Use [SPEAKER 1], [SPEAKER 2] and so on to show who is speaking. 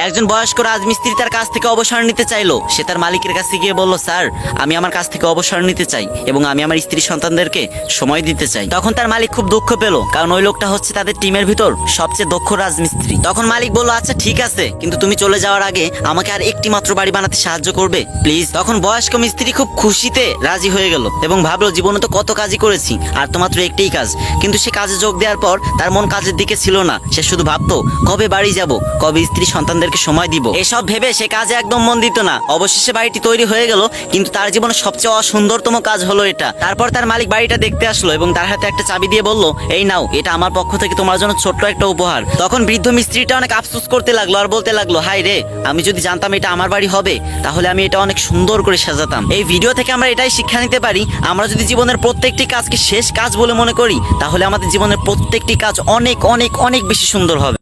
[SPEAKER 1] একজন বয়স্ক রাজমিস্ত্রি তার কাছ থেকে অবসর নিতে চাইলো। সে তার মালিকের কাছে গিয়ে বলল, স্যার, আমি আমার কাছ থেকে অবসর নিতে চাই এবং আমি আমার স্ত্রী সন্তানদেরকে সময় দিতে চাই। তখন তার মালিক খুব দুঃখ পেল, কারণ ওই লোকটা হচ্ছে তাদের টিমের ভিতর সবচেয়ে দক্ষ রাজমিস্ত্রি। তখন মালিক বলল, আচ্ছা ঠিক আছে, কিন্তু তুমি চলে যাওয়ার আগে আমাকে আর একটি মাত্র বাড়ি বানাতে সাহায্য করবে প্লিজ। তখন বয়স্ক মিস্ত্রি খুব খুশিতে রাজি হয়ে গেল এবং ভাবলো, জীবনে তো কত কাজই করেছি, আর তো মাত্র একটিই কাজ। কিন্তু সে কাজে যোগ দেওয়ার পর তার মন কাজের দিকে ছিল না। সে শুধু ভাবতো, কবে বাড়ি যাব, কবে স্ত্রী সন্তানদেরকে সময় দিব। এসব ভেবে সে কাজে একদম মন দিত না। অবশেষে বাড়িটি তৈরি হয়ে গেল, কিন্তু তার জীবনে সবচেয়ে অসুন্দরতম কাজ হলো এটা। তারপর তার মালিক বাড়িটা দেখতে আসলো এবং তার হাতে একটা চাবি দিয়ে বলল, এই নাও, এটা আমার পক্ষ থেকে তোমার জন্য ছোট্ট একটা উপহার। তখন বৃদ্ধ মিস্ত্রিটা অনেক আফসোস করতে লাগলো আর বলতে লাগলো, হাই রে, আমি যদি জানতাম এটা আমার বাড়ি হবে, তাহলে আমি এটা অনেক সুন্দর করে সাজাতাম। এই ভিডিও থেকে আমরা এটাই শিক্ষা নিতে পারি, আমরা যদি জীবনের প্রত্যেকটি কাজকে শেষ কাজ বলে মনে করি, তাহলে আমাদের জীবনের প্রত্যেকটি কাজ অনেক অনেক অনেক বেশি সুন্দর হবে।